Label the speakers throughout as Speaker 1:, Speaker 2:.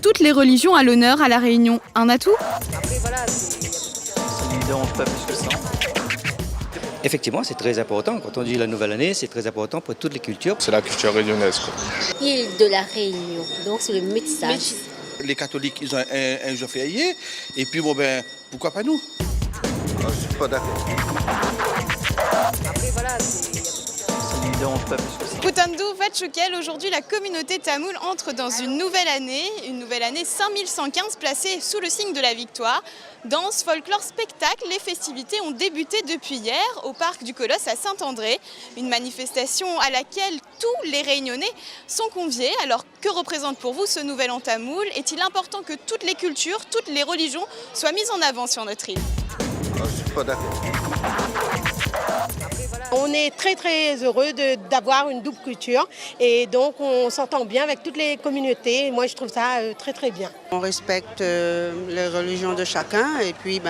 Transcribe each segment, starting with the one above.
Speaker 1: Toutes les religions à l'honneur à La Réunion, un atout?
Speaker 2: Après, voilà, ça
Speaker 3: ne me dérange pas plus que ça.
Speaker 4: Effectivement, c'est très important. Quand on dit la nouvelle année, c'est très important pour toutes les cultures.
Speaker 5: C'est la culture réunionnaise, quoi.
Speaker 2: Île de la Réunion, donc c'est le métissage.
Speaker 6: Les catholiques, ils ont un jour férié, et puis bon ben, pourquoi pas nous?
Speaker 5: Je suis pas d'accord.
Speaker 2: Après, voilà,
Speaker 3: Ça ne me dérange pas plus que ça.
Speaker 1: Putandu Vatchokel, aujourd'hui la communauté tamoule entre dans une nouvelle année 5115 placée sous le signe de la victoire. Danse, folklore, spectacle, les festivités ont débuté depuis hier au parc du Colosse à Saint-André. Une manifestation à laquelle tous les Réunionnais sont conviés. Alors que représente pour vous ce nouvel an tamoul? Est-il important que toutes les cultures, toutes les religions soient mises en avant sur notre île?
Speaker 5: Je suis pas d'accord.
Speaker 7: On est très très heureux d'avoir une double culture et donc on s'entend bien avec toutes les communautés. Moi je trouve ça très très bien.
Speaker 8: On respecte les religions de chacun et puis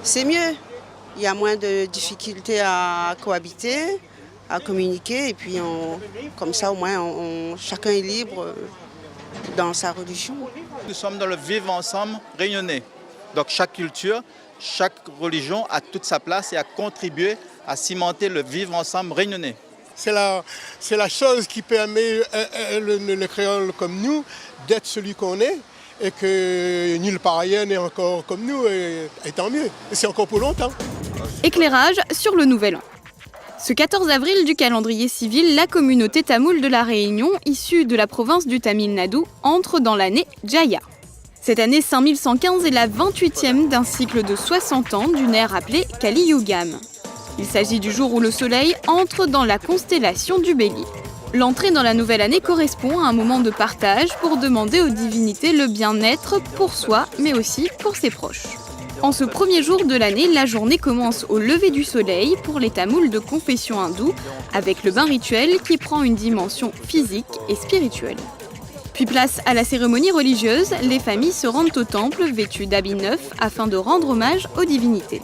Speaker 8: c'est mieux. Il y a moins de difficultés à cohabiter, à communiquer et puis comme ça au moins chacun est libre dans sa religion.
Speaker 9: Nous sommes dans le vivre ensemble réunionnais. Donc chaque culture, chaque religion a toute sa place et a contribué à cimenter le vivre ensemble réunionnais.
Speaker 10: C'est la chose qui permet le créole comme nous d'être celui qu'on est et que nulle part ailleurs n'est encore comme nous et tant mieux. Et c'est encore pour longtemps.
Speaker 1: Éclairage sur le nouvel an. Ce 14 avril du calendrier civil, la communauté tamoule de La Réunion, issue de la province du Tamil Nadu, entre dans l'année Jaya. Cette année 5115 est la 28e d'un cycle de 60 ans d'une ère appelée Kali Yugam. Il s'agit du jour où le soleil entre dans la constellation du Bélier. L'entrée dans la nouvelle année correspond à un moment de partage pour demander aux divinités le bien-être pour soi, mais aussi pour ses proches. En ce premier jour de l'année, la journée commence au lever du soleil pour les Tamouls de confession hindoue, avec le bain rituel qui prend une dimension physique et spirituelle. Puis place à la cérémonie religieuse, les familles se rendent au temple vêtues d'habits neufs afin de rendre hommage aux divinités.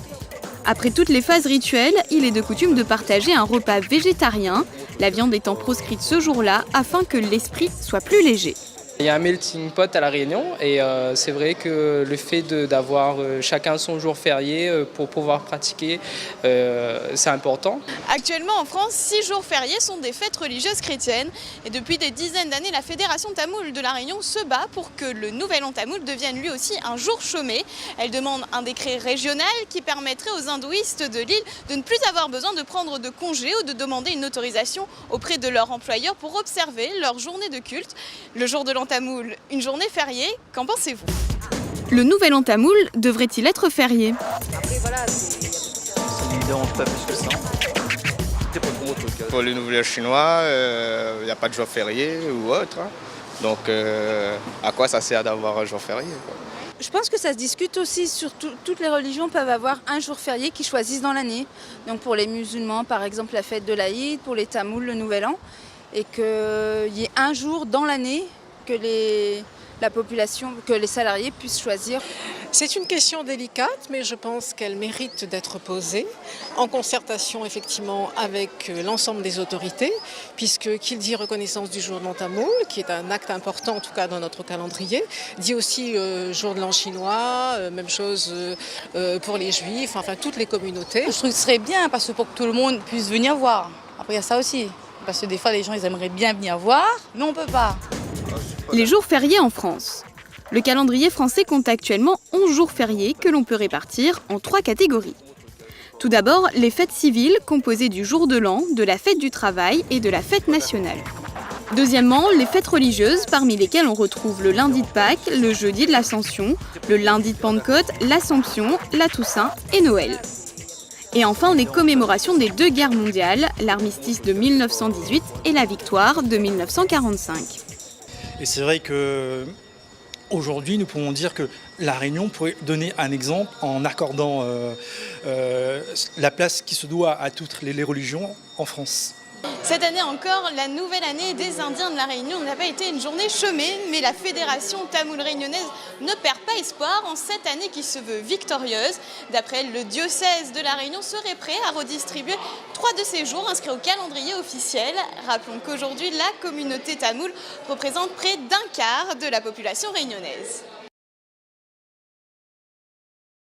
Speaker 1: Après toutes les phases rituelles, il est de coutume de partager un repas végétarien, la viande étant proscrite ce jour-là afin que l'esprit soit plus léger.
Speaker 11: Il y a un melting pot à La Réunion et c'est vrai que le fait d'avoir chacun son jour férié pour pouvoir pratiquer, c'est important.
Speaker 1: Actuellement en France, 6 jours fériés sont des fêtes religieuses chrétiennes et depuis des dizaines d'années, la Fédération tamoule de La Réunion se bat pour que le nouvel an tamoul devienne lui aussi un jour chômé. Elle demande un décret régional qui permettrait aux hindouistes de l'île de ne plus avoir besoin de prendre de congés ou de demander une autorisation auprès de leur employeur pour observer leur journée de culte. Le jour de l'an tamoul, une journée fériée, qu'en pensez-vous? Le nouvel an tamoul devrait-il être férié?
Speaker 2: Après, voilà,
Speaker 3: Ça ne me dérange pas plus que ça.
Speaker 5: Pour les nouvel an chinois, il n'y a pas de jour férié ou autre. Donc à quoi ça sert d'avoir un jour férié, quoi?
Speaker 12: Je pense que ça se discute aussi, toutes les religions peuvent avoir un jour férié qu'ils choisissent dans l'année. Donc pour les musulmans, par exemple, la fête de l'Aïd, pour les Tamouls, le Nouvel An. Et qu'il y ait un jour dans l'année que la population, que les salariés puissent choisir.
Speaker 7: C'est une question délicate, mais je pense qu'elle mérite d'être posée en concertation effectivement avec l'ensemble des autorités, puisque qui dit reconnaissance du jour de l'an tamoul, qui est un acte important en tout cas dans notre calendrier, dit aussi jour de l'an chinois, même chose pour les juifs, enfin toutes les communautés.
Speaker 12: Je trouve que ce serait bien parce que pour que tout le monde puisse venir voir. Après il y a ça aussi, parce que des fois les gens ils aimeraient bien venir voir, mais on ne peut pas.
Speaker 1: Les jours fériés en France. Le calendrier français compte actuellement 11 jours fériés que l'on peut répartir en 3 catégories. Tout d'abord, les fêtes civiles composées du jour de l'an, de la fête du travail et de la fête nationale. Deuxièmement, les fêtes religieuses, parmi lesquelles on retrouve le lundi de Pâques, le jeudi de l'Ascension, le lundi de Pentecôte, l'Assomption, la Toussaint et Noël. Et enfin, les commémorations des 2 guerres mondiales, l'armistice de 1918 et la victoire de 1945.
Speaker 13: Et c'est vrai qu'aujourd'hui, nous pouvons dire que La Réunion pourrait donner un exemple en accordant la place qui se doit à toutes les religions en France.
Speaker 1: Cette année encore, la nouvelle année des Indiens de la Réunion n'a pas été une journée chômée, mais la Fédération tamoule réunionnaise ne perd pas espoir en cette année qui se veut victorieuse. D'après elle, le diocèse de la Réunion serait prêt à redistribuer 3 de ces jours inscrits au calendrier officiel. Rappelons qu'aujourd'hui, la communauté tamoule représente près d'1/4 de la population réunionnaise.